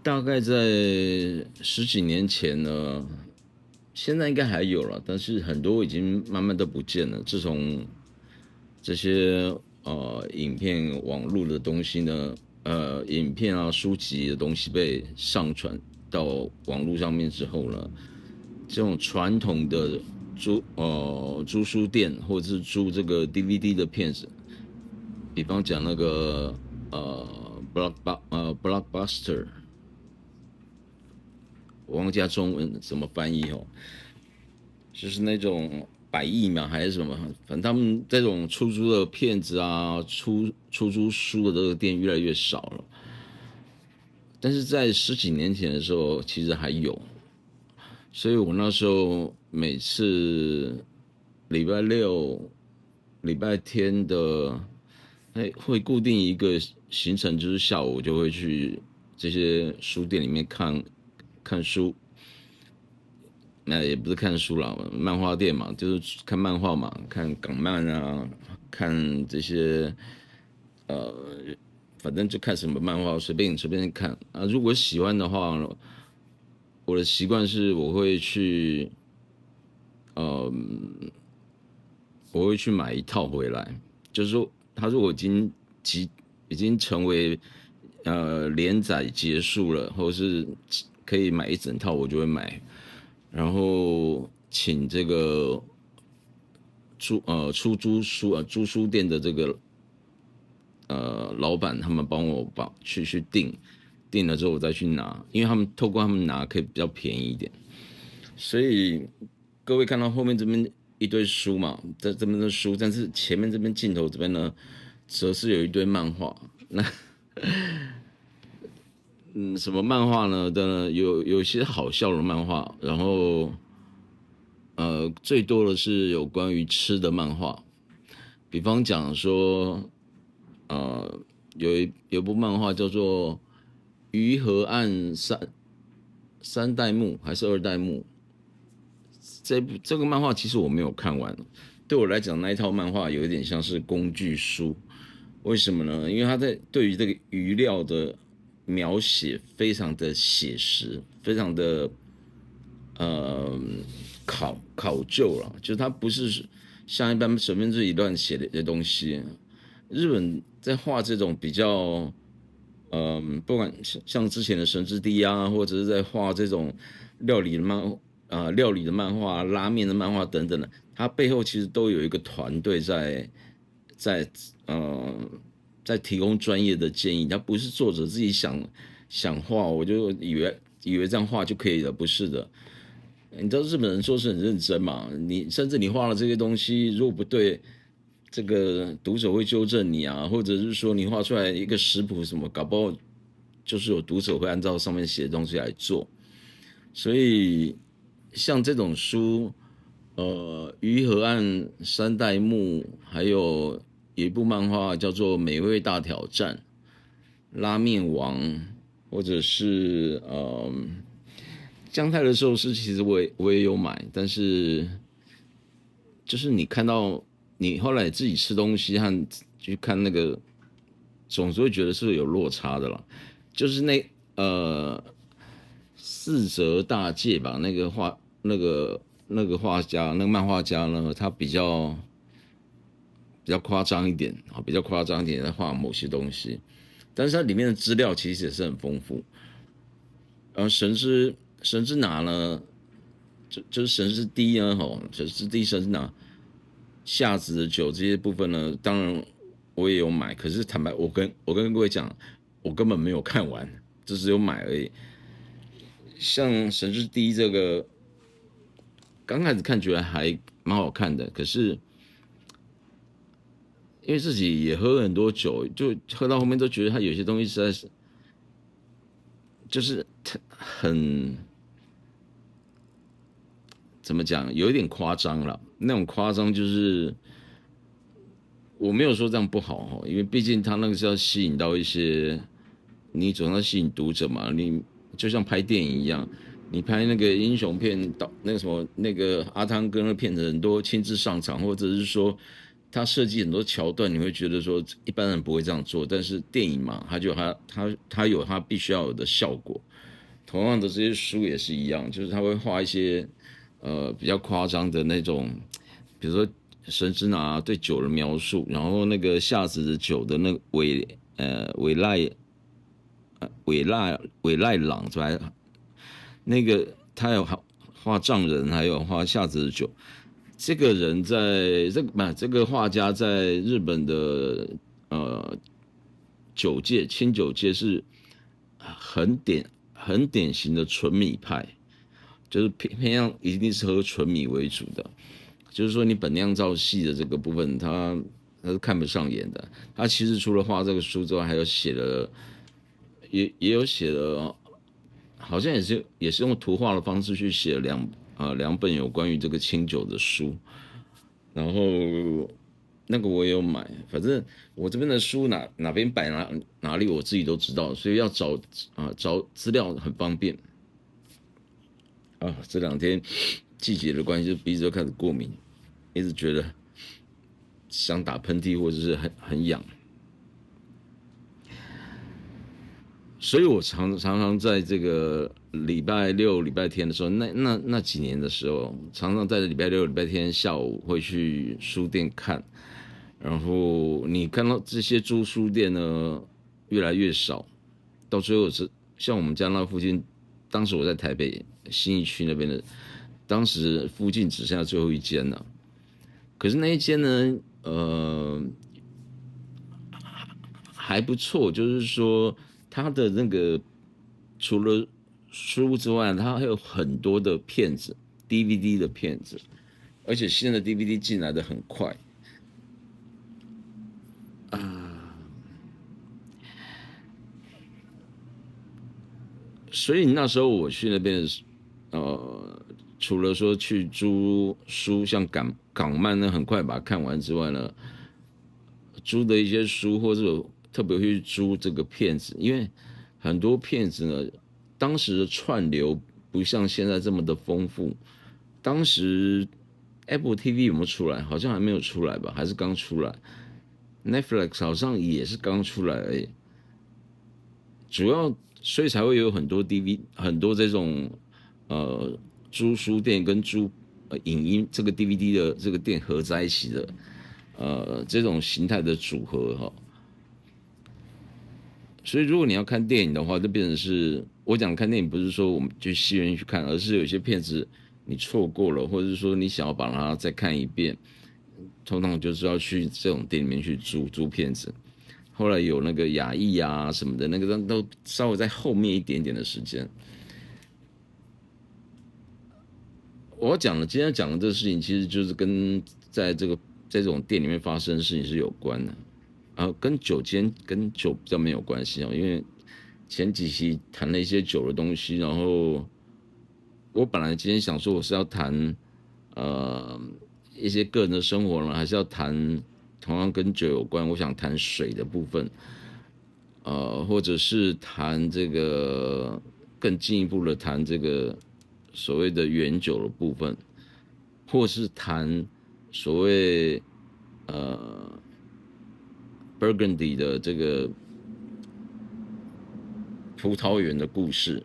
大概在十几年前呢，现在应该还有了，但是很多已经慢慢都不见了。自从这些影片、网络的东西呢，影片啊、书籍的东西被上传到网络上面之后呢，这种传统的租书店或者是租这个 DVD 的片子，比方讲那个Blockbuster，我忘记它中文怎么翻译哦，就是那种100亿嘛还是什么，反正他们这种出租的片子啊，出租书的这个店越来越少了。但是在十几年前的时候，其实还有，所以我那时候每次礼拜六、礼拜天的，会固定一个行程，就是下午我就会去这些书店里面看书。那也不是看书啦，漫画店嘛，就是看漫画嘛，看港漫啊，看这些呃，反正就看什么漫画，随便看啊。如果喜欢的话，我的习惯是呃，我会去买一套回来，就是说，他如果已经成为连载结束了，或者是可以买一整套，我就会买。然后请这个出租租书店的这个老板他们帮我去订了之后我再去拿，因为他们透过他们拿可以比较便宜一点。所以各位看到后面这边一堆书嘛，在这边的书，但是前面这边镜头这边呢，则是有一堆漫画。那什么漫画呢？有些好笑的漫画，然后最多的是有关于吃的漫画，比方讲说，呃，有部漫画叫做《鱼河岸三代目》还是2代目？这个漫画其实我没有看完，对我来讲那一套漫画有一点像是工具书。为什么呢？因为他对于这个鱼料的描写非常的写实，非常的呃考究了，就是它不是像一般随便自己乱写的东西。日本在画这种比较，不管像之前的神之滴啊，或者是在画这种料理的料理的漫画、拉面的漫画等等的，它背后其实都有一个团队在呃在提供专业的建议，它不是作者自己想画，我就以为这样画就可以了，不是的。你知道日本人做事很认真嘛？你甚至你画了这些东西，如果不对，这个读者会纠正你啊，或者是说你画出来一个食谱什么，搞不好就是有读者会按照上面写的东西来做。所以像这种书，鱼河岸三代目，还有一部漫画叫做《美味大挑战》、拉面王，或者是姜太的寿司，其实我也有买，但是就是你看到你后来自己吃东西和去看那个，总是会觉得是有落差的啦。就是四泽大介吧，那个画家，那个漫画家呢，他比较夸张一点啊，比较夸张一点在画某些东西，但是它里面的资料其实也是很丰富。神之拿呢，就是神之滴呢，神之滴、神之拿、夏子的酒这些部分呢，当然我也有买，可是坦白，我跟各位讲，我根本没有看完，就只有买而已。像神之滴这个，刚开始看觉得还蛮好看的，可是因为自己也喝了很多酒，就喝到后面都觉得它有些东西实在是就是很怎么讲，有一点夸张了。那种夸张就是我没有说这样不好哈，因为毕竟他那个是要吸引到一些，你总要吸引读者嘛。你就像拍电影一样，你拍那个英雄片，那个什么那个阿汤哥那片子很多亲自上场，或者是说他设计很多桥段，你会觉得说一般人不会这样做，但是电影嘛，他有他必须要有的效果。同样的，这些书也是一样，就是他会画一些比较夸张的那种，比如说神之拿对酒的描述，然后那个夏子的酒的那个委赖朗是吧？那个他有画丈人，还有画夏子的酒。这个人在这个画家在日本的清酒界是很典型的纯米派，就是偏向一定是喝纯米为主的。就是说，你本酿造系的这个部分，他是看不上眼的。他其实除了画这个书之外，还有写了，也有写了，好像也是用图画的方式去写两本有关于这个清酒的书。然后那个我也有买，反正我这边的书哪边摆哪里我自己都知道，所以要找资料很方便。这两天季节的关系，就鼻子都开始过敏，一直觉得想打喷嚏或者是很痒，所以我常常在这个礼拜六、礼拜天的时候，那几年的时候，常常在礼拜六、礼拜天下午会去书店看，然后你看到这些租书店呢越来越少，到最后是像我们家那附近，当时我在台北信义区那边的，当时附近只剩下最后一间了。可是那一间呢，还不错，就是说它的那个除了书之外，它还有很多的片子，DVD 的片子，而且现在的 DVD 进来的很快。所以那时候我去那边除了说去租书，像港漫呢，很快把它看完之外呢，租的一些书，或者特别去租这个片子，因为很多片子呢，当时的串流不像现在这么的丰富。当时 Apple TV 有没有出来？好像还没有出来吧，还是刚出来。Netflix 好像也是刚出来而已。主要所以才会有很多 很多这种租书店跟租影音这个 DVD 的这个店合在一起的这种形态的组合哈。所以如果你要看电影的话，就变成是我讲看电影不是说我们去戏院去看，而是有些片子你错过了，或者是说你想要把它再看一遍，通常就是要去这种店里面去租片子。后来有那个亚裔啊什么的，那个都稍微在后面一点点的时间。我今天讲的这个事情，其实就是跟在这种店里面发生的事情是有关的，跟酒比较没有关系因为前几期谈了一些酒的东西，然后我本来今天想说我是要谈一些个人的生活呢，还是要谈同样跟酒有关，我想谈水的部分，或者是谈这个更进一步的谈这个所谓的原酒的部分，或是谈所谓Burgundy 的这个葡萄园的故事，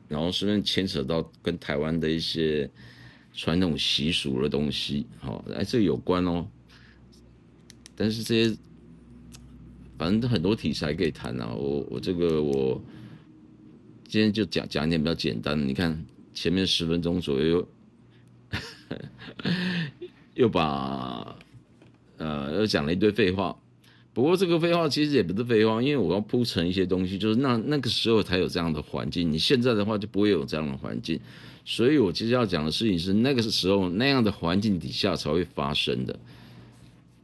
然后顺便牵扯到跟台湾的一些传统习俗的东西，这个有关哦。但是这些反正很多题材可以谈啊，我今天就讲一点比较简单的。你看前面10分钟左右又把又讲了一堆废话。不过这个废话其实也不是废话，因为我要铺陈一些东西，就是那个时候才有这样的环境，你现在的话就不会有这样的环境。所以我其实要讲的事情是那个时候那样的环境底下才会发生的。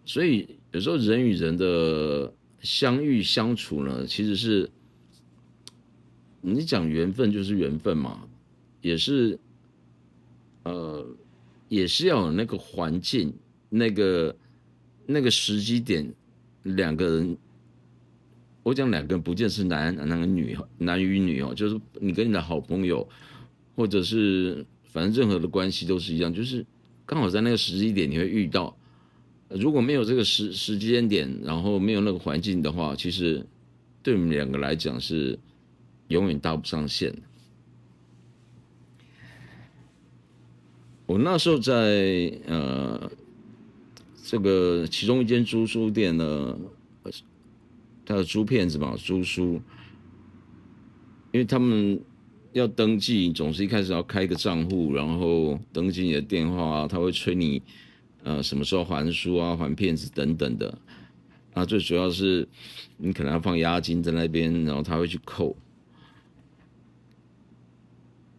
所以有时候人与人的相遇相处呢，其实是你讲缘分就是缘分嘛，也是也是要有那个环境，那个时机点，两个人，我讲两个人不见是男与女就是你跟你的好朋友，或者是反正任何的关系都是一样，就是刚好在那个时机点你会遇到，如果没有这个时间点，然后没有那个环境的话，其实对我们两个来讲是永远搭不上线的。我那时候在这个其中一间租书店呢，他的租片子嘛，租书，因为他们要登记，总是一开始要开一个账户，然后登记你的电话啊，他会催你什么时候还书啊、还片子等等的。那最主要是你可能要放押金在那边，然后他会去扣。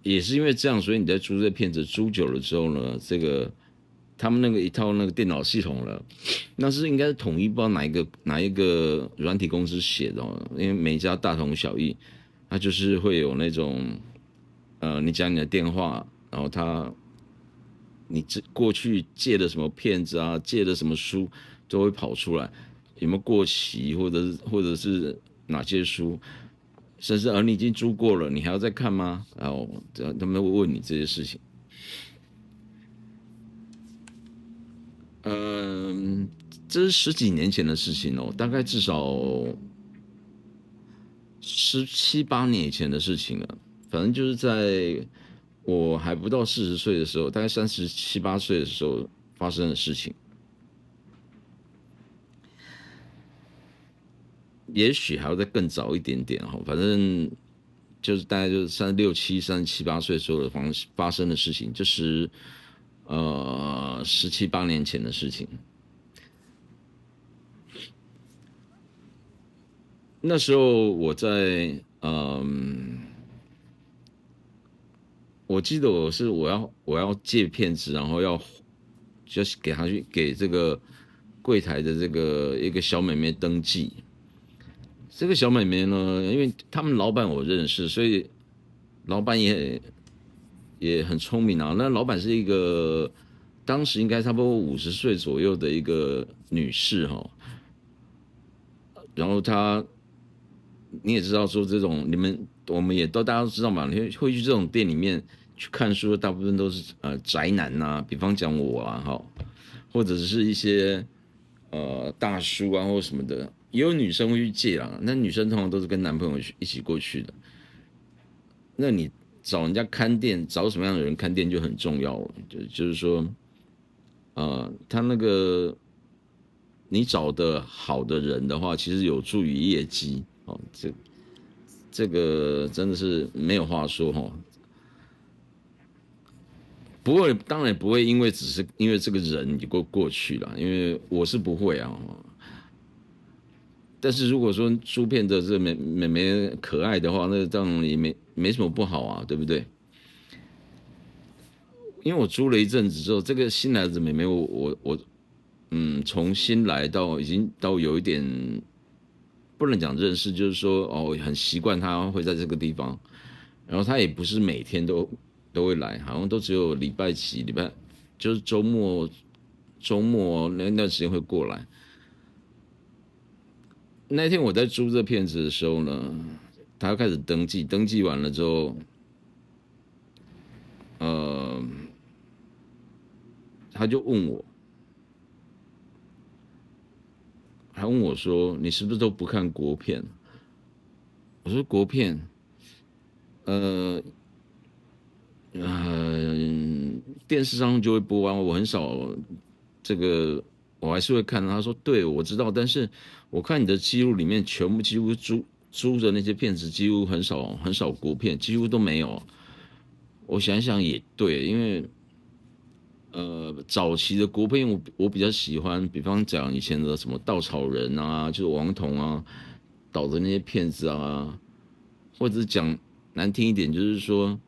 也是因为这样，所以你在租这片子租久了之后呢，这个他们那个一套那个电脑系统了，那是应该是统一，不知道哪一个软体公司写的哦，因为每一家大同小异，它就是会有那种你讲你的电话，然后你过去借的什么片子啊，借的什么书都会跑出来，有没有过期，或者是哪些书，甚至你已经租过了，你还要再看吗？然后他们会问你这些事情。嗯，这是十几年前的事情哦，大概至少17、8年以前的事情了。反正就是在我还不到40岁的时候，大概37、8岁的时候发生的事情。也许还要再更早一点点哈，反正就是大概就是37、8岁的时候的发生的事情，就是17、8年前的事情。那时候我在我记得我要借片子，然后就是给这个柜台的这个一个小妹妹登记。这个小妹妹呢，因为他们老板我认识，所以老板也很聪明啊。那老板是一个当时应该差不多50岁左右的一个女士哈。然后你也知道说这种我们也大家都知道嘛，你会去这种店里面去看书的，大部分都是宅男呐、比方讲我啊哈，或者是一些大叔啊或什么的，也有女生会去借啦。那女生通常都是跟男朋友一起过去的。那你找人家看店，找什么样的人看店就很重要了。就是说，他那个你找的好的人的话，其实有助于业绩哦。这个真的是没有话说哈。不会，当然不会，只是因为这个人你过去了，因为我是不会啊。但是如果说书片的这美可爱的话，那这样也没什么不好啊，对不对？因为我租了一阵子之后，这个新来的妹妹我从新来到已经到有一点不能讲认识，就是说很习惯她会在这个地方，然后她也不是每天都会来，好像都只有礼拜几就是周末那段时间会过来。那天我在租这片子的时候呢，她开始登记，登记完了之后，呃，她就问我，还问我说：“你是不是都不看国片？”我说：“国片，呃电视上就会播啊，我很少这个，我还是会看。”他说：“对，我知道，但是我看你的记录里面，全部几乎租的那些片子，几乎很少国片，几乎都没有。”我想想也对，因为早期的国片我比较喜欢，比方讲以前的什么稻草人啊，就是王童啊导的那些片子啊，或者是讲难听一点，就是说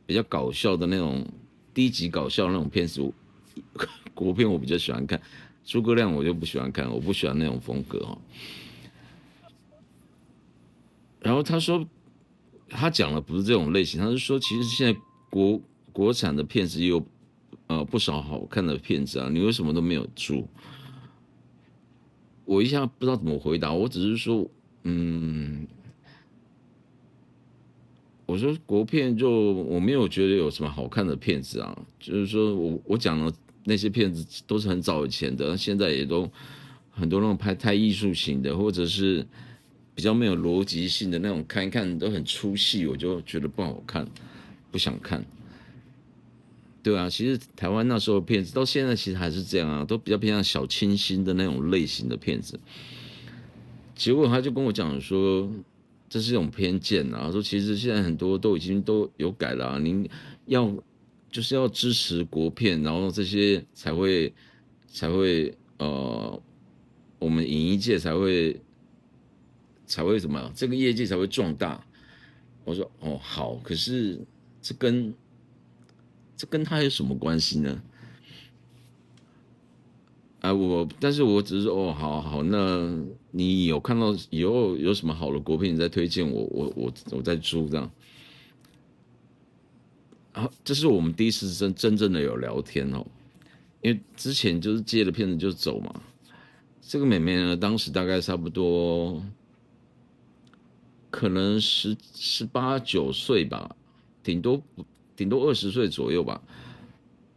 比较搞笑的那种低级搞笑的那种片子，国片我比较喜欢看。诸葛亮我就不喜欢看，我不喜欢那种风格哦。然后他说他讲的不是这种类型，他是说其实现在国产的片子也有不少好看的片子啊，你为什么都没有出？我一下不知道怎么回答，我只是说，嗯，我说国片就我没有觉得有什么好看的片子啊，就是说我讲了那些片子都是很早以前的，现在也都很多那种拍太艺术型的，或者是比较没有逻辑性的那种，看一看都很出戏，我就觉得不好看，不想看。对啊，其实台湾那时候的片子到现在其实还是这样啊，都比较偏向小清新的那种类型的片子。结果他就跟我讲说，这是一种偏见啊，说其实现在很多都已经都有改了啊，您要就是要支持国片，然后这些才会我们影艺界才会什么，这个业界才会壮大。我说哦好，可是这跟这跟他有什么关系呢？啊，但是我只是说，哦，好好，那你有看到以后有什么好的国片，你再推荐我，我再租这样。啊，这是我们第一次真正的有聊天哦，因为之前就是接了片子就走嘛。这个妹妹呢，当时大概差不多可能18、19岁吧，顶多20岁左右吧。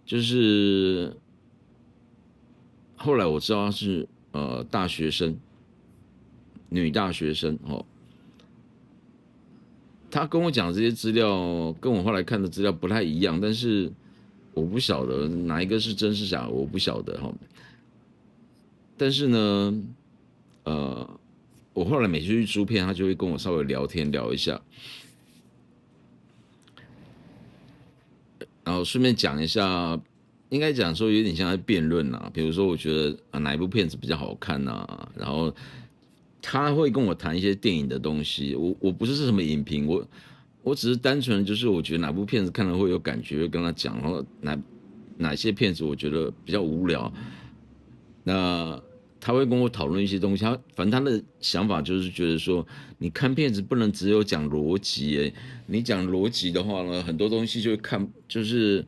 就是后来我知道她是大学生，女大学生哦。她跟我讲这些资料，跟我后来看的资料不太一样，但是我不晓得哪一个是真是假，我不晓得哈。但是呢，呃，我后来每次去租片，她就会跟我稍微聊天聊一下，然后顺便讲一下，应该讲说有点像在辩论啊，比如说我觉得哪一部片子比较好看啊，然后他会跟我谈一些电影的东西，我不是什么影评，我只是单纯就是我觉得哪部片子看了会有感觉，跟他讲，然后哪些片子我觉得比较无聊，那他会跟我讨论一些东西，反正他的想法就是觉得说，你看片子不能只有讲逻辑，你讲逻辑的话呢，很多东西就会看，就是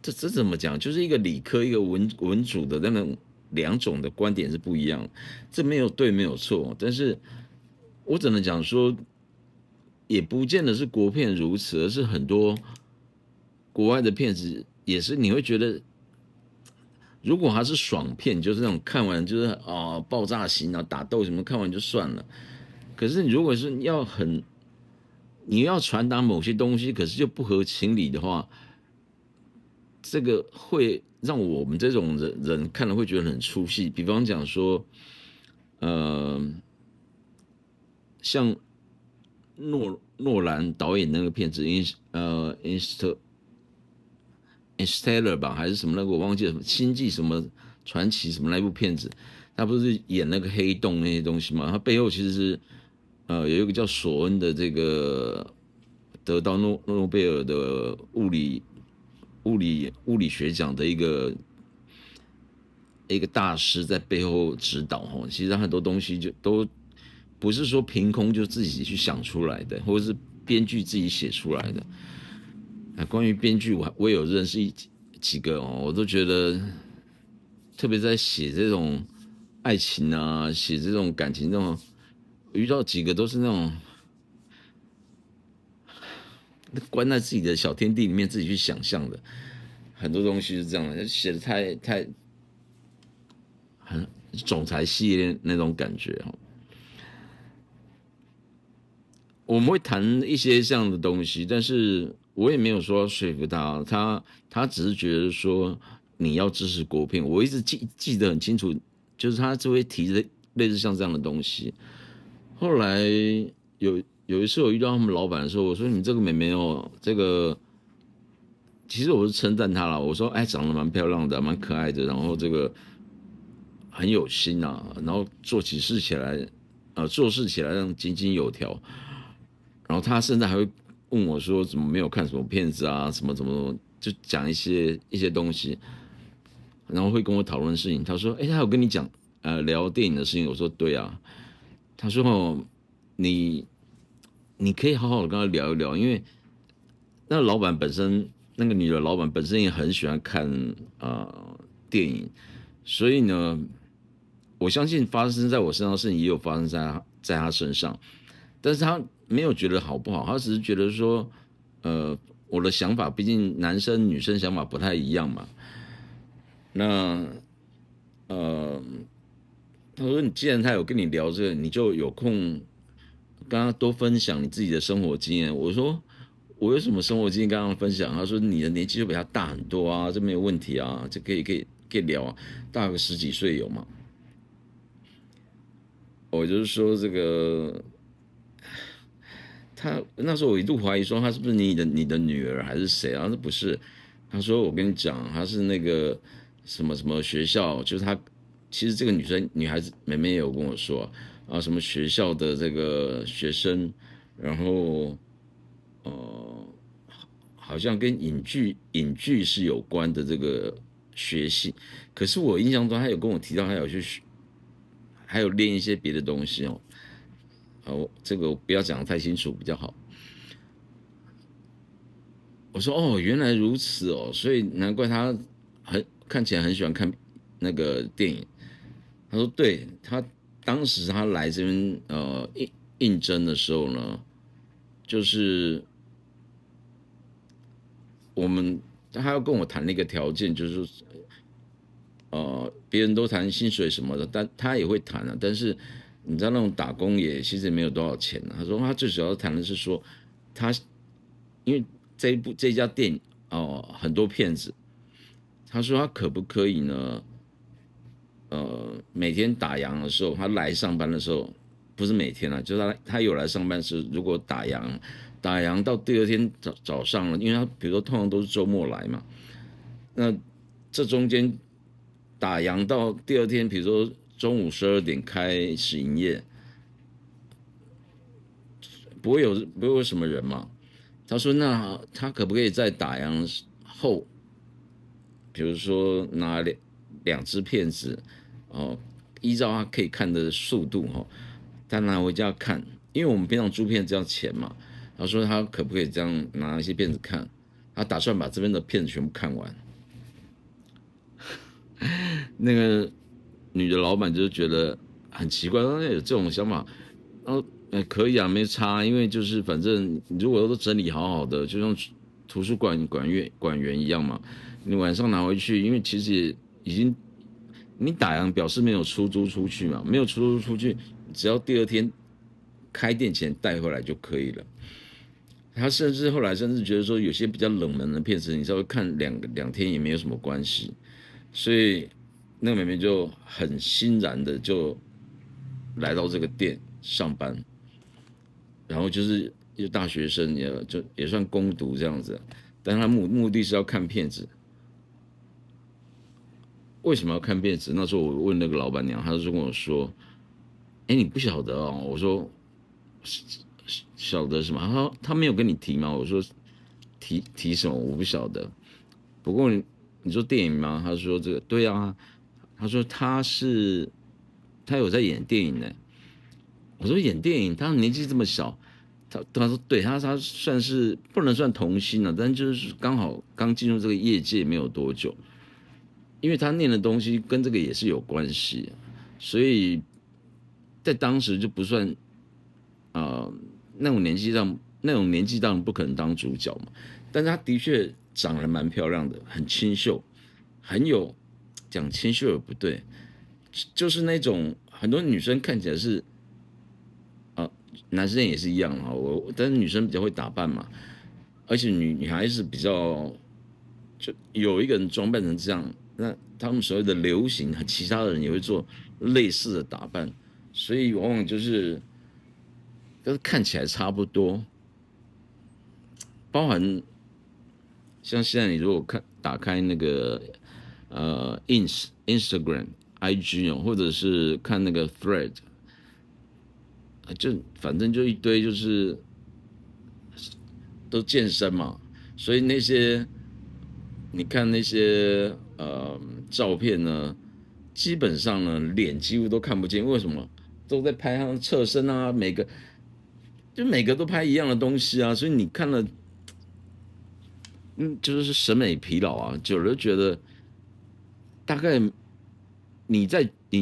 这怎么讲，就是一个理科一个文主的那种两种的观点是不一样，这没有对没有错，但是我只能讲说，也不见得是国片如此，而是很多国外的片子也是你会觉得。如果它是爽片，就是那种看完就是爆炸型啊、打斗什么，看完就算了。可是你如果是你要传达某些东西，可是又不合情理的话，这个会让我们这种人看了会觉得很出戏。比方讲说，呃，像诺兰导演那个片子Interstellar 吧，还是什么那个我忘记了，什么星际什么传奇什么那部片子，他不是演那个黑洞那些东西嘛？他背后其实是有一个叫索恩的这个得到诺贝尔的物理学奖的一个大师在背后指导哈。其实很多东西就都不是说凭空就自己去想出来的，或者是编剧自己写出来的。关于编剧，我也有认识几个哦，我都觉得，特别在写这种爱情啊，写这种感情那种，遇到几个都是那种关在自己的小天地里面自己去想象的，很多东西是这样的，写的太很总裁系列那种感觉哦。我们会谈一些这样的东西，但是我也没有说要说服他，他只是觉得说你要支持国片，我一直记得很清楚，就是他就会提着类似像这样的东西。后来有一次我遇到他们老板的时候，我说你这个妹妹哦，这个其实我是称赞她了，我说哎长得蛮漂亮的，蛮可爱的，然后这个很有心啊，然后做事起来，做事起来让井井有条。然后他甚至还会问我说怎么没有看什么片子啊，什么怎么就讲一些东西，然后会跟我讨论事情。他说：“哎，他有跟你讲聊电影的事情？”我说：“对啊。”他说：“哦，你你可以好好的跟他聊一聊，因为那个老板本身，那个女的老板本身也很喜欢看电影，所以呢，我相信发生在我身上的事情也有发生在他身上。”但是他没有觉得好不好，他只是觉得说，我的想法，毕竟男生女生想法不太一样嘛。那呃，他说你既然他有跟你聊这个，你就有空跟他多分享你自己的生活经验。我说我有什么生活经验跟他分享？他说你的年纪就比他大很多啊，这没有问题啊，这可以聊啊，大个十几岁有吗？我就是说这个，他那时候我一度怀疑说他是不是你的女儿还是谁啊？他说不是，他说我跟你讲，他是那个什么什么学校，就是他其实这个女孩子妹妹也有跟我说啊，什么学校的这个学生，然后呃好像跟影剧是有关的这个学习，可是我印象中他有跟我提到他有去学，还有练一些别的东西哦。好，这个我不要讲得太清楚比较好。我说哦，原来如此哦，所以难怪他看起来很喜欢看那个电影。他说，对他当时他来这边应征的时候呢，就是他要跟我谈那个条件，就是别人都谈薪水什么的，但他也会谈啊。但是你知道那种打工也其实也没有多少钱啊。他说他最主要谈的是说，他因为这一家店很多骗子，他说他可不可以呢？每天打烊的时候，他来上班的时候，不是每天啊，就是他有来上班时，如果打烊到第二天早上了，因为他比如说通常都是周末来嘛，那这中间打烊到第二天，比如说中午12点开始营业，不会有什么人嘛。他说那他可不可以在打烊后，比如说拿两只片子，哦，依照他可以看的速度哈，他拿回家看，因为我们平常租片子要钱嘛。他说他可不可以这样拿一些片子看，他打算把这边的片子全部看完。那个女的老板就是觉得很奇怪，说有这种想法，然后可以啊，没差，因为就是反正如果都整理好好的，就像图书馆馆员一样嘛，你晚上拿回去，因为其实也已经你打烊表示没有出租出去嘛，没有出租出去，只要第二天开店前带回来就可以了。他后来甚至觉得说，有些比较冷门的片子，你稍微看两天也没有什么关系，所以那个妹妹就很欣然的就来到这个店上班，然后就是一个大学生也算工读这样子，但他目的是要看片子。为什么要看片子？那时候我问那个老板娘，她就跟我说：“哎，你不晓得哦？”我说：“晓得什么？”她说：“他没有跟你提吗？”我说：“提什么？我不晓得。不过你说电影吗？”他说：“这个对啊。”他说他有在演电影呢。我说演电影，他年纪这么小，他说对他算是不能算童星了，但就是刚好刚进入这个业界没有多久，因为他念的东西跟这个也是有关系，所以在当时就不算呃那种年纪当然不可能当主角嘛，但是他的确长得蛮漂亮的，很清秀，很有讲清秀也不对，就是那种很多女生看起来是男生也是一样啊，但是女生比较会打扮嘛，而且女孩子比较就有一个人装扮成这样，那他们所谓的流行，其他的人也会做类似的打扮，所以往往就是看起来差不多，包含像现在你如果打开那个Instagram、IG 哦，或者是看那个 Thread，就反正就一堆就是都健身嘛，所以那些你看那些照片呢，基本上呢脸几乎都看不见，为什么？都在拍他们侧身啊，每个都拍一样的东西啊，所以你看了，就是审美疲劳啊，久了就觉得大概你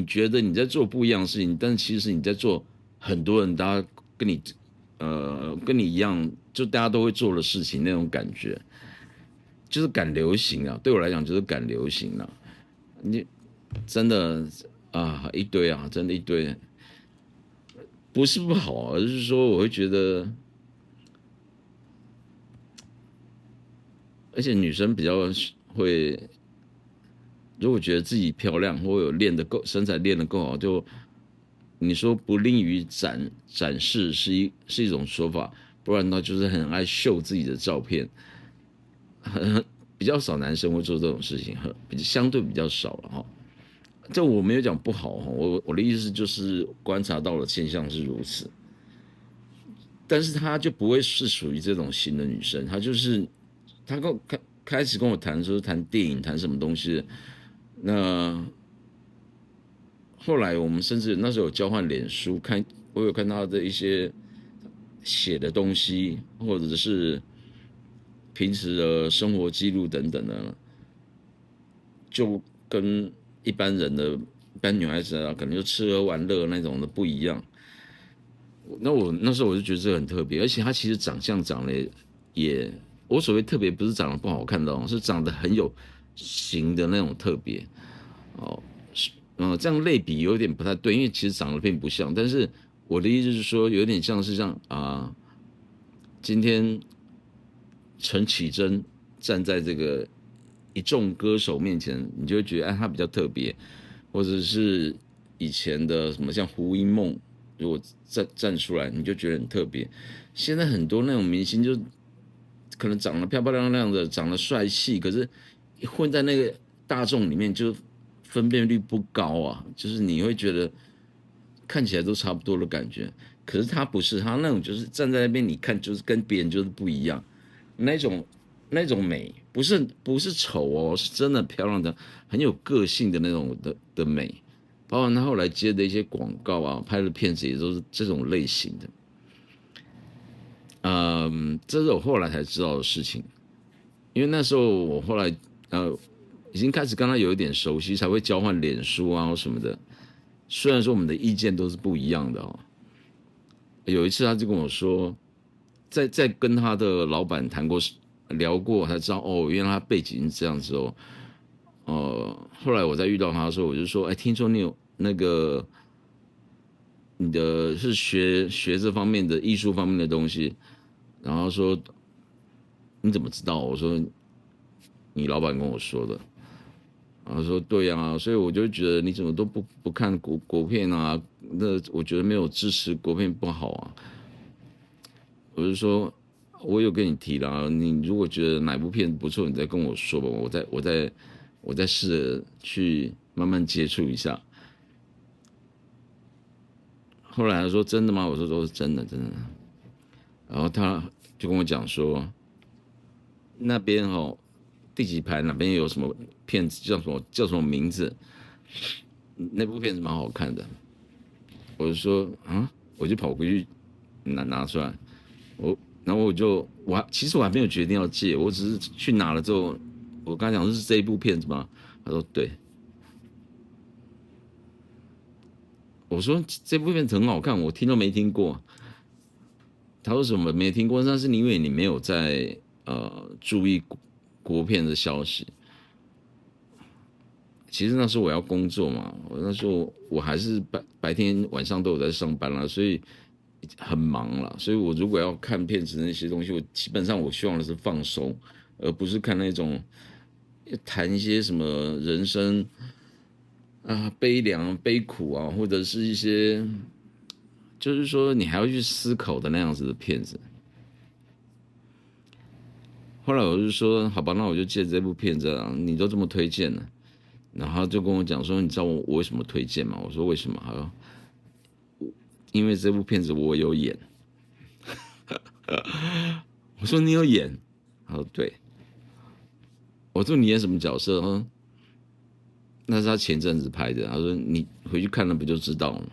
觉得你在做不一样的事情，但是其实你在做很多人大家跟你跟你一样，就大家都会做的事情那种感觉，就是赶流行啊。对我来讲就是赶流行啊。你真的一堆啊，真的一堆，不是不好，而是说我会觉得，而且女生比较会，如果觉得自己漂亮或有练得够，身材练得够好，就你说不吝于展示是一种说法，不然呢就是很爱秀自己的照片，比较少男生会做这种事情，相对比较少了哈。这我没有讲不好哈，我的意思就是观察到的现象是如此，但是她就不会是属于这种型的女生，她就是她开始跟我谈说谈电影谈什么东西，那后来我们甚至那时候有交换脸书，我有看到的一些写的东西，或者是平时的生活记录等等的，就跟一般女孩子啊，可能就吃喝玩乐那种的不一样。那时候我就觉得这个很特别，而且她其实长相长得也，我所谓特别不是长得不好看的，是长得很有型的那种特别哦。这样类比有点不太对，因为其实长得并不像。但是我的意思是说，有点像是像今天陈绮贞站在这个一众歌手面前，你就会觉得他比较特别，或者是以前的什么像胡因梦，如果站出来，你就觉得很特别。现在很多那种明星就可能长得漂漂亮亮的，长得帅气，可是混在那个大众里面就分辨率不高啊，就是你会觉得看起来都差不多的感觉。可是他不是，他那种就是站在那边，你看就是跟别人就是不一样，那种那种美，不是丑哦，是真的漂亮的，很有个性的那种的美。包括他后来接的一些广告啊，拍的片子也都是这种类型的。这是我后来才知道的事情，因为那时候我后来已经开始跟他有一点熟悉，才会交换脸书啊什么的。虽然说我们的意见都是不一样的哦，有一次他就跟我说，在跟他的老板聊过，才知道哦，原来他背景是这样子哦。后来我再遇到他的时候，我就说，哎，听说你有你的是学这方面的艺术方面的东西，然后说你怎么知道？我说你老板跟我说的。然后说对啊，所以我就觉得你怎么都不看国片啊？那我觉得没有支持国片不好啊。我就说，我有跟你提了啊，你如果觉得哪部片不错，你再跟我说吧，我再试着去慢慢接触一下。后来他说真的吗？我说都是真的，真的。然后他就跟我讲说，那边第几排哪边有什么片子叫什么名字？那部片子蛮好看的。我就说我就跑回去拿出来，然后其实我还没有决定要借，我只是去拿了之后，我跟他讲是这一部片子吗？他说对。我说这部片子很好看，我听都没听过。他说什么没听过？那是因为你没有在注意国片的消息。其实那时候我要工作嘛，那时候我还是白天晚上都有在上班啦，所以很忙啦。所以我如果要看片子那些东西，我基本上我希望的是放松，而不是看那种谈一些什么人生悲凉悲苦啊，或者是一些就是说你还要去思考的那样子的片子。后来我就说好吧，那我就借这部片子啊，你都这么推荐了。然后就跟我讲说，你知道我为什么推荐吗？我说为什么？他说因为这部片子我有演。我说你有演？他说对。我说你演什么角色？那是他前阵子拍的。他说你回去看了不就知道了？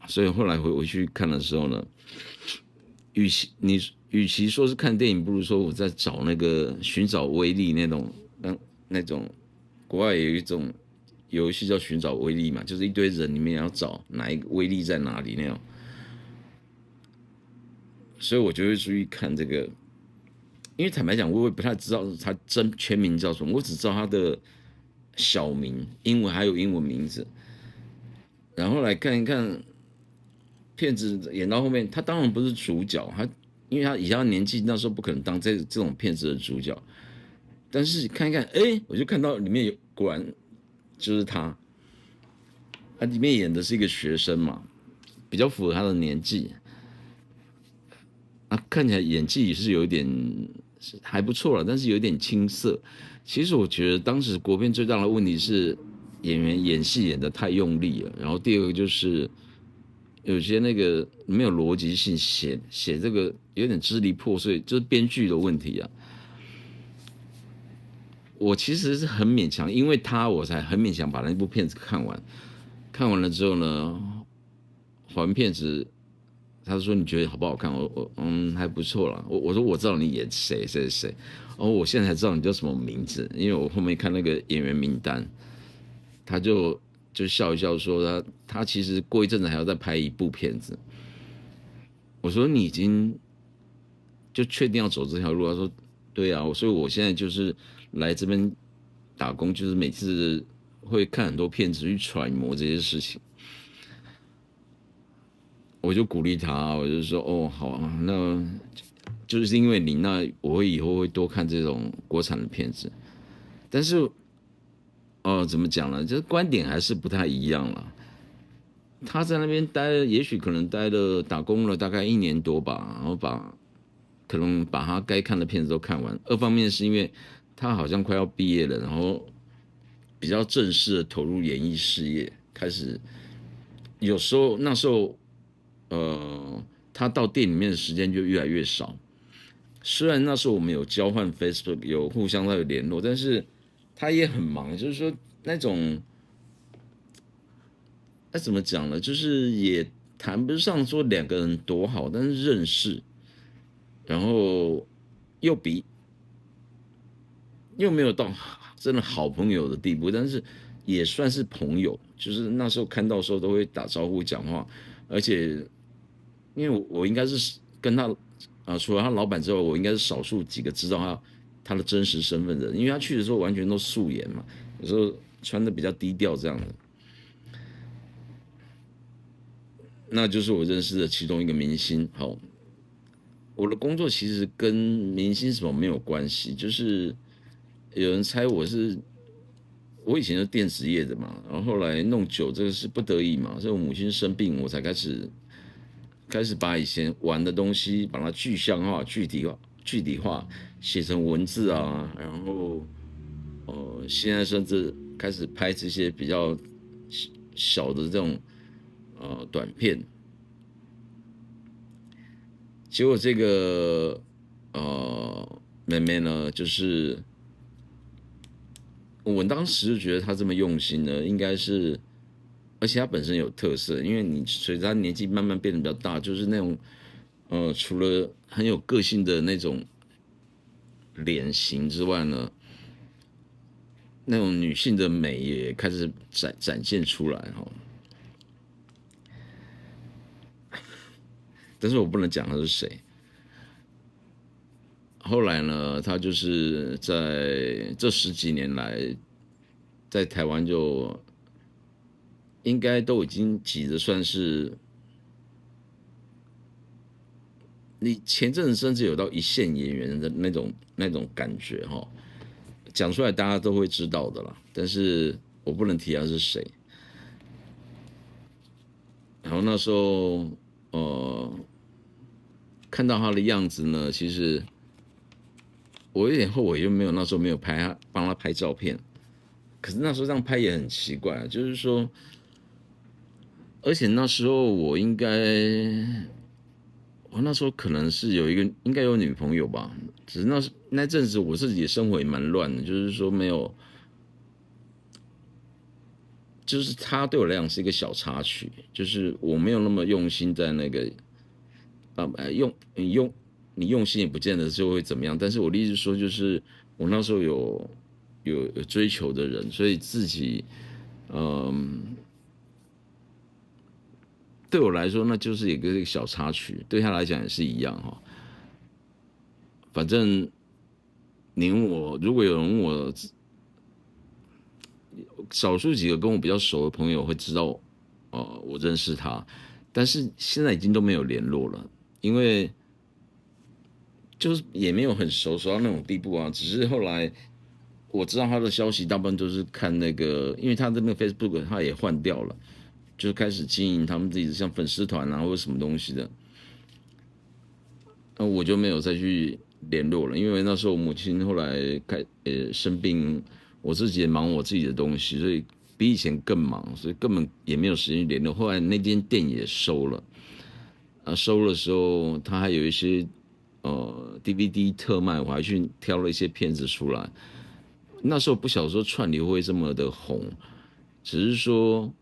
所以后来回去看的时候呢，与其说是看电影，不如说我在找那个寻找威力那种国外有一种游戏叫寻找威力嘛，就是一堆人里面要找哪一个威力在哪里那种。所以我就会注意看这个。因为坦白讲，我也不太知道他全名叫什么，我只知道他的小名，英文还有英文名字，然后来看一看骗子演到后面，他当然不是主角，因为他以他年纪那时候不可能当这种骗子的主角，但是看一看，我就看到里面果然就是他，里面演的是一个学生嘛，比较符合他的年纪，看起来演技也是有一点还不错了，但是有点青涩。其实我觉得当时国片最大的问题是演员演戏演得太用力了，然后第二个就是有些那个没有逻辑性，写这个有点支离破碎，就是编剧的问题啊。我其实是很勉强，因为我才很勉强把那部片子看完。看完了之后呢，还片子，他说你觉得好不好看？还不错啦。我说我知道你演谁谁谁，我现在才知道你叫什么名字，因为我后面看那个演员名单，他就笑一笑说他其实过一阵子还要再拍一部片子。我说你已经就确定要走这条路？他说对啊，所以我现在就是来这边打工，就是每次会看很多片子去揣摩这些事情。我就鼓励他，我就说好啊，那就是因为你，那我会以后会多看这种国产的片子。但是怎么讲呢？这观点还是不太一样了。他在那边待了，也许可能待了打工了大概1年多吧，然后可能把他该看的片子都看完。二方面是因为他好像快要毕业了，然后比较正式的投入演艺事业，开始有时候那时候他到店里面的时间就越来越少。虽然那时候我们有交换 Facebook， 有互相在联络，但是他也很忙，就是说那种。那怎么讲呢？就是也谈不上说两个人多好，但是认识，然后又又没有到真的好朋友的地步，但是也算是朋友。就是那时候看到的时候都会打招呼讲话，而且因为我应该是跟他除了他老板之外，我应该是少数几个知道他的真实身份的人，因为他去的时候完全都素颜嘛，有时候穿的比较低调这样的。那就是我认识的其中一个明星。好，我的工作其实跟明星什么没有关系，就是有人猜我以前是电子业的嘛，然后后来弄酒这个是不得已嘛，所以我母亲生病，我才开始把以前玩的东西把它具象化、具体化，写成文字啊，然后现在甚至开始拍这些比较小的这种短片。结果这个妹妹呢，就是我当时就觉得她这么用心呢，应该是，而且她本身有特色，因为你随着她年纪慢慢变得比较大，就是那种除了很有个性的那种脸型之外呢，那种女性的美也开始展现出来哈。但是我不能讲她是谁。后来呢，她就是在这10几年来，在台湾就应该都已经挤得算是，你前阵子甚至有到一线演员的那种感觉哈，讲出来大家都会知道的啦。但是我不能提他是谁。然后那时候看到他的样子呢，其实我有点后悔，又没有那时候没有帮他拍照片。可是那时候这样拍也很奇怪，就是说，而且那时候我那时候可能是应该有女朋友吧，只是那阵子我自己的生活也蛮乱的，就是说没有，就是他对我来讲是一个小插曲，就是我没有那么用心在那个你用心也不见得就会怎么样，但是我的意思说就是我那时候有追求的人，所以自己对我来说那就是一个小插曲，对他来讲也是一样哈。反正你问我，如果有人问我，少数几个跟我比较熟的朋友会知道，我认识他，但是现在已经都没有联络了，因为就是也没有很熟到那种地步啊。只是后来我知道他的消息，大部分都是看那个，因为他的那个 Facebook 他也换掉了，就开始经营他们自己的像粉丝团啊或者什么东西的，那我就没有再去联络了，因为那时候我母亲后来生病，我自己也忙我自己的东西，所以比以前更忙，所以根本也没有时间联络。后来那间店也收了，收的时候他还有一些DVD 特卖，我还去挑了一些片子出来。那时候不晓得说串流会这么的红，只是说，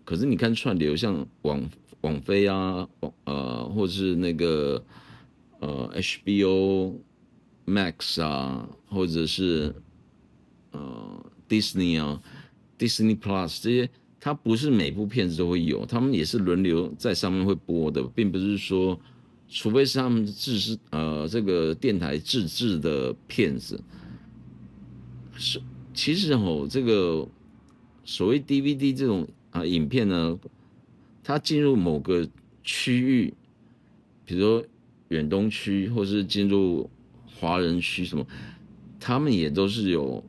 可是你看串流像网飞啊，或者是那个HBO Max 啊，或者是Disney 啊，Disney Plus 这些，它不是每部片子都会有，他们也是轮流在上面会播的，并不是说，除非是他们这个电台自制的片子，是其实这个所谓 DVD 这种影片呢，它进入某个区域，比如说远东区，或是进入华人区什么，他们也都是有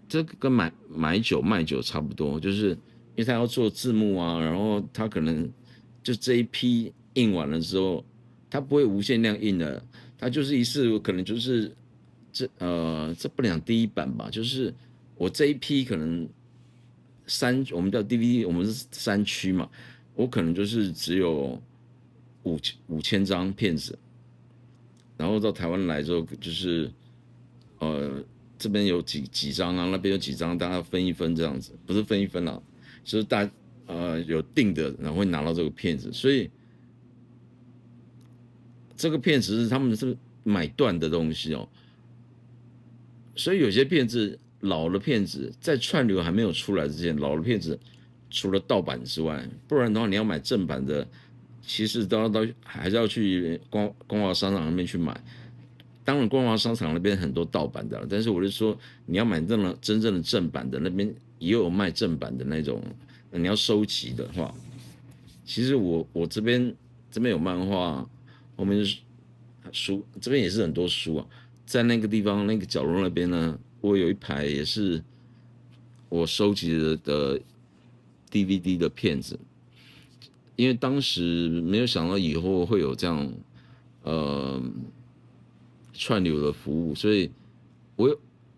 这个跟买酒卖酒差不多，就是因为他要做字幕啊，然后他可能就这一批印完了之后，他不会无限量印的，他就是一次可能就是这不讲第一版吧，就是我这一批可能我们叫 DVD，我们是3区嘛，我可能就是只有5000张片子，然后到台湾来之后就是这边有几张啊，那边有几张，大家分一分这样子，不是分一分啦，就是有定的，然后会拿到这个片子，所以这个片子是他们是买断的东西哦，所以有些片子老的片子在串流还没有出来之前，老的片子除了盗版之外，不然的话你要买正版的，其实都还是要去光华商场那边去买。当然，光华商场那边很多盗版的，但是我是说，你要买真正的正版的，那边也有卖正版的那种。你要收集的话，其实我这边有漫画，后面是书，这边也是很多书啊。在那个地方那个角落那边呢，我有一排也是我收集的 DVD 的片子，因为当时没有想到以后会有这样呃串流的服务，所以我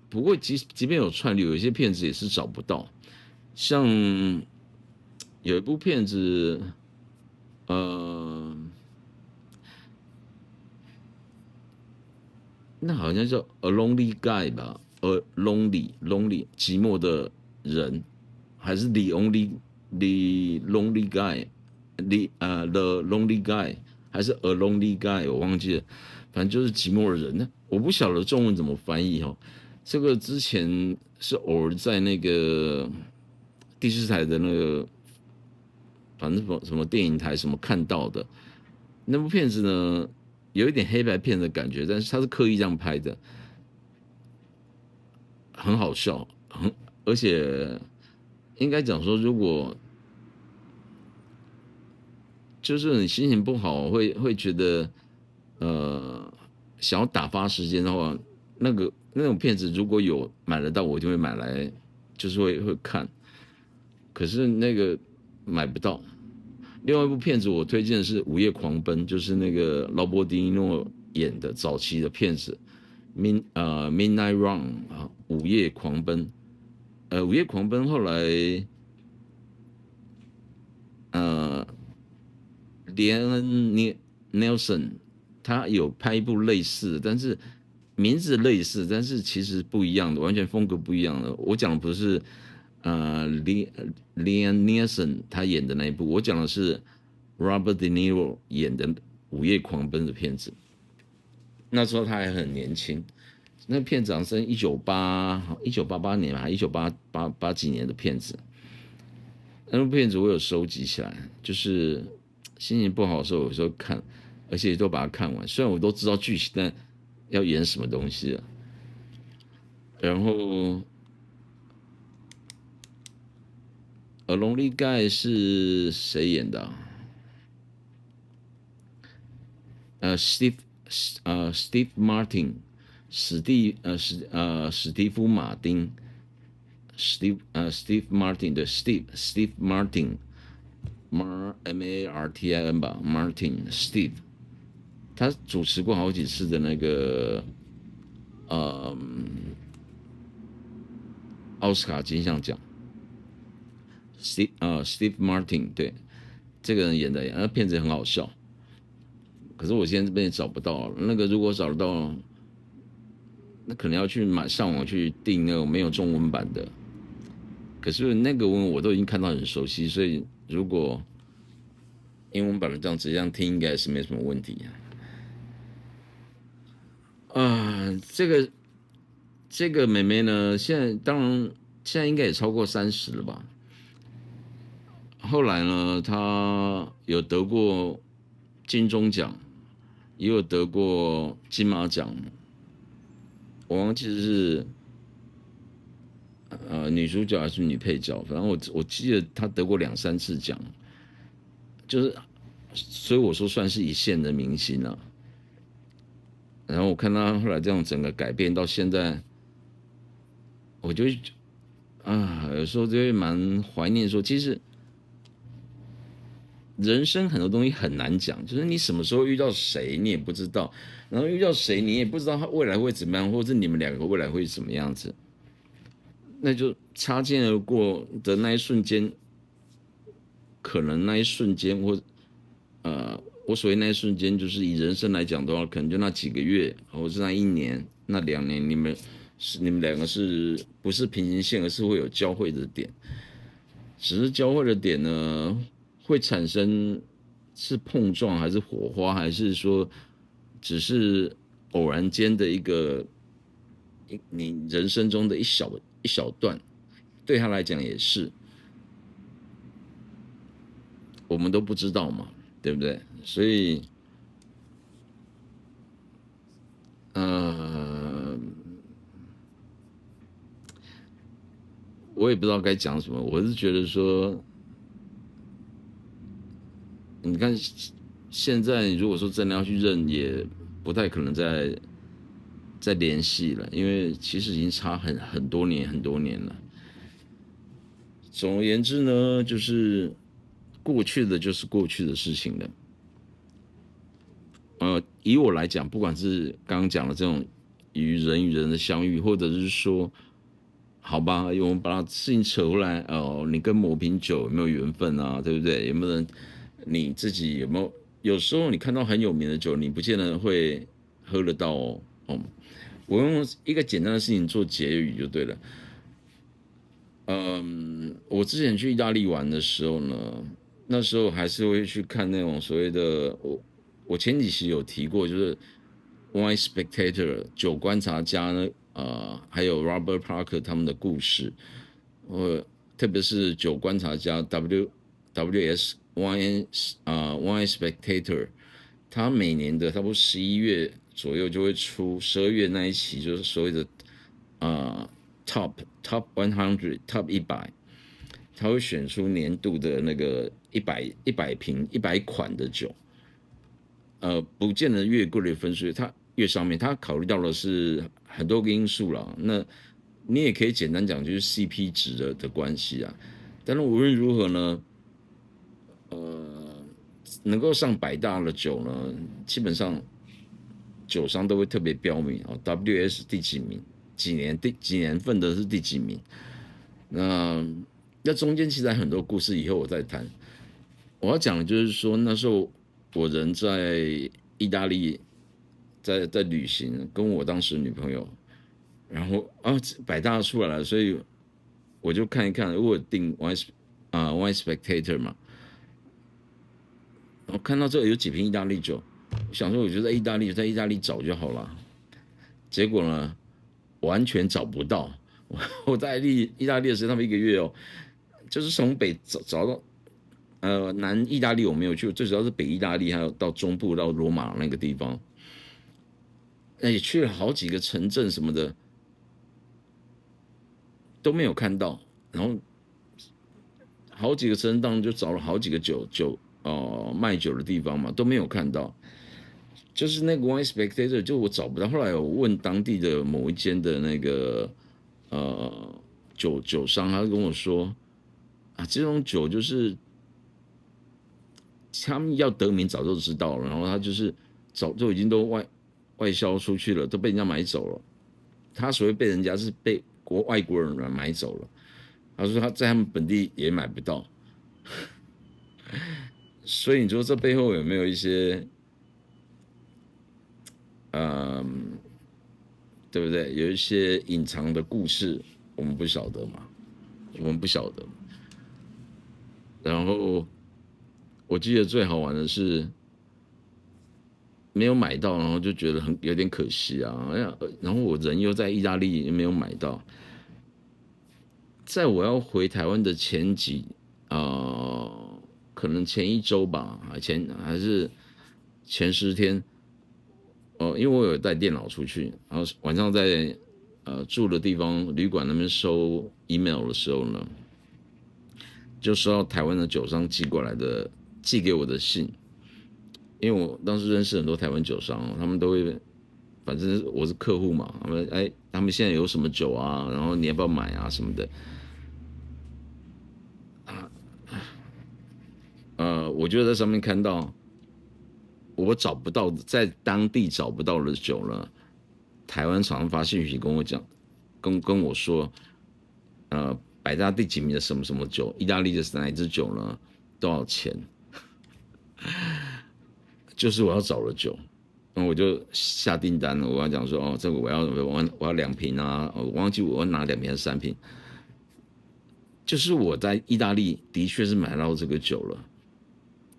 不过即便有串流，有一些片子也是找不到。像有一部片子，呃，那好像叫《A Lonely Guy》吧，lonely 寂寞的人，还是 the lonely guy，the lonely guy，还是 A Lonely Guy，我忘记了，反正就是寂寞的人。我不晓得中文怎么翻译哦。这个之前是偶尔在那个第四台的那个，反正什么电影台什么看到的那部片子呢，有一点黑白片的感觉，但是他是刻意这样拍的，很好笑，而且应该讲说，如果就是你心情不好，会觉得想要打发时间的话，那种片子如果有买得到，我就会买来，就是会看。可是那个买不到。另外一部片子我推荐的是《午夜狂奔》，就是那个劳勃迪尼诺演的早期的片子，Midnight Run 啊，《午夜狂奔》。《午夜狂奔》后来连恩·Nelson 他有拍一部类似的，但是名字类似，但是其实不一样的，完全风格不一样的。我讲的不是Liam Neeson 他演的那一部，我讲的是 Robert De Niro 演的《午夜狂奔》的片子。那时候他还很年轻，那片子好像是1988年吧，1988几年的片子。那部片子我有收集起来，就是心情不好的时候，有时候看，而且都把它看完。虽然我都知道剧情，但要演什么东西啊？然后Lonely Guy 是谁演的啊？Steve Martin，史蒂夫马丁，Steve Martin 的 Steve Martin，Martin 吧，Martin Steve，他主持过好几次的那个呃奥斯卡金像奖。Steve Martin 对，这个人演的，那片子很好笑。可是我现在这边也找不到了，那个如果找得到，那可能要去上网去订那种没有中文版的。可是那个文我都已经看到很熟悉，所以如果英文版的这样听，应该是没什么问题这个妹妹呢，现在应该也超过30了吧？后来呢，她有得过金钟奖，也有得过金马奖，我忘记是女主角还是女配角，反正我记得她得过2、3次奖，就是所以我说算是一线的明星了。然后我看她后来这样整个改变到现在，我就有时候就会蛮怀念说，其实人生很多东西很难讲，就是你什么时候遇到谁你也不知道，然后遇到谁你也不知道他未来会怎么样，或者你们两个未来会什么样子，那就擦肩而过的那一瞬间，可能那一瞬间我所谓那一瞬间，就是以人生来讲的话，可能就那几个月，或者是那1年、那2年，你们两个是不是平行线，而是会有交汇的点，只是交汇的点呢，会产生是碰撞还是火花，还是说只是偶然间的你人生中的一小段，对他来讲也是，我们都不知道嘛，对不对？所以，呃，我也不知道该讲什么。我是觉得说，你看现在如果说真的要去认，也不太可能再联系了，因为其实已经差很多年很多年了。总而言之呢，就是过去的就是过去的事情了。以我来讲，不管是刚刚讲的这种与人的相遇，或者是说，好吧，我们把事情扯回来哦，你跟某瓶酒有没有缘分啊？对不对？有没有人你自己有没有？有时候你看到很有名的酒，你不见得会喝得到哦。我用一个简单的事情做结语就对了。我之前去意大利玩的时候呢，那时候还是会去看那种所谓的我前几期有提过，就是 Wine Spectator 酒观察家呢，还有 Robert Parker 他们的故事，特别是酒观察家 WS Wine Spectator，他每年的差不多11月左右就会出12月那一期，就是所谓的Top 100 Top 100，他会选出年度的那个100款的酒，不见得越贵的分数，它越上面，它考虑到的是很多个因素啦。那你也可以简单讲，就是 CP 值的关系啊。但是无论如何呢，能够上100大的酒呢，基本上酒商都会特别标明WS 第几名，几年份的是第几名。那中间其实还很多故事，以后我再谈。我要讲的就是说，那时候我人在意大利，在旅行，跟我当时女朋友，然后100大出来了，所以我就看一看，我订 Wine Spectator 嘛，我看到这有几瓶意大利酒，我想说我就在意大利找就好了，结果呢完全找不到。我在意大利的时候，他们1个月就是从北找到南意大利我没有去，最主要是北意大利，还有到中部到罗马那个地方，也去了好几个城镇什么的都没有看到，然后好几个城镇当中就找了好几个卖酒的地方嘛，都没有看到。就是那个 Wine Spectator，就我找不到。后来我问当地的某一间的那个酒商，他跟我说啊，这种酒就是他们要得名早就知道了，然后他就是早就已经都外销出去了，都被人家买走了。他所谓被人家是被外国人买走了。他说他在他们本地也买不到，所以你说这背后有没有一些对不对？有一些隐藏的故事，我们不晓得嘛，我们不晓得。然后我记得最好玩的是没有买到，然后就觉得有点可惜啊。然后我人又在意大利，没有买到。在我要回台湾的可能前一周吧，还是前10天，因为我有带电脑出去，然后晚上在住的地方旅馆那边收 email 的时候呢，就收到台湾的酒商寄给我的信，因为我当时认识很多台湾酒商，他们都会，反正我是客户嘛，他们现在有什么酒啊，然后你要不要买啊什么的，我就在上面看到我找不到在当地找不到的酒了，台湾厂商发信息跟我讲，跟我说，百大第几名的什么什么酒，意大利的哪一支酒呢？多少钱？就是我要找的酒，我就下订单了。我要讲说，这个我要2瓶啊，我忘记我要拿2瓶还是3瓶。就是我在意大利的确是买到这个酒了，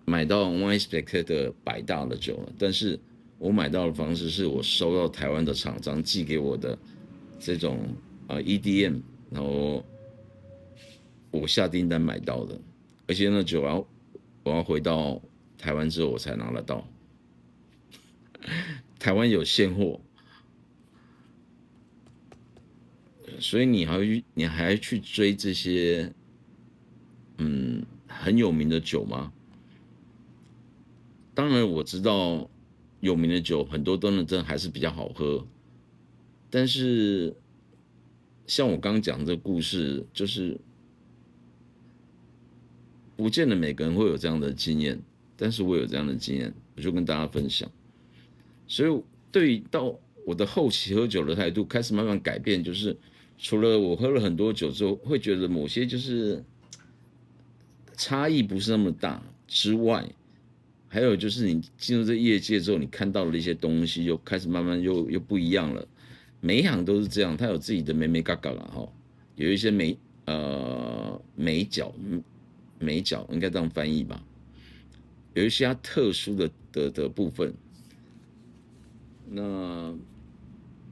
买到 Wine Spectator 百大的酒了，但是我买到的方式是我收到台湾的厂商寄给我的这种EDM， 然后我下订单买到的，而且那酒我要回到台湾之后我才拿得到，台湾有现货，所以你还去追这些很有名的酒吗？当然我知道有名的酒很多真的还是比较好喝，但是像我刚讲这个故事，就是不见得每个人会有这样的经验，但是我有这样的经验，我就跟大家分享。所以对于到我的后期喝酒的态度开始慢慢改变，就是除了我喝了很多酒之后，会觉得某些就是差异不是那么大之外，还有就是你进入这业界之后，你看到的一些东西，又开始慢慢又不一样了。每一行都是这样，它有自己的美嘎嘎啦哈，有一些美角应该这样翻译吧，有一些它特殊的部分。那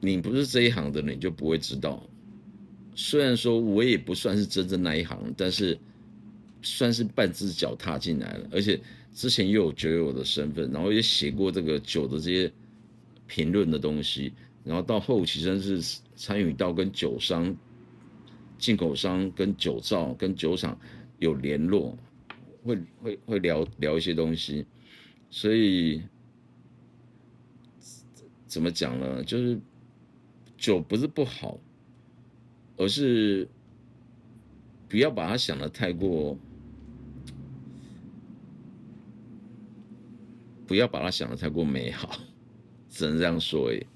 你不是这一行的，你就不会知道。虽然说我也不算是真正那一行，但是算是半只脚踏进来了，而且之前又有酒友的身份，然后也写过这个酒的这些评论的东西，然后到后期甚至是参与到跟酒商、进口商、跟酒造、跟酒厂有联络，会聊一些东西，所以怎么讲呢？就是酒不是不好，而是不要把它想的太过，不要把它想的太过美好，只能这样说而已。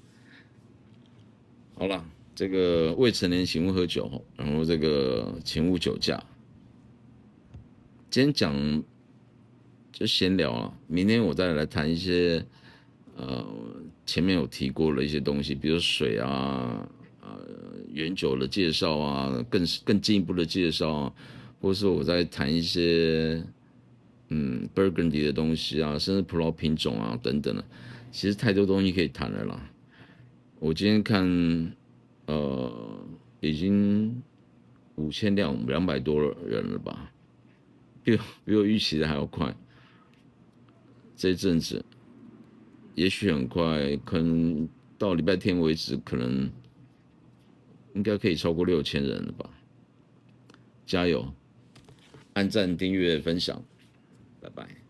好了，这个未成年请勿喝酒，然后这个请勿酒驾。今天讲就闲聊啊，明天我再来谈一些前面有提过的一些东西，比如水啊，原酒的介绍啊，更进一步的介绍啊，或者是我在谈一些Burgundy 的东西啊，甚至葡萄品种啊等等的，其实太多东西可以谈了啦。我今天看已经5000辆200多人了吧，比我预期的还要快。这一阵子也许很快，可能到礼拜天为止，可能应该可以超过6000人了吧。加油！按赞、订阅、分享，拜拜。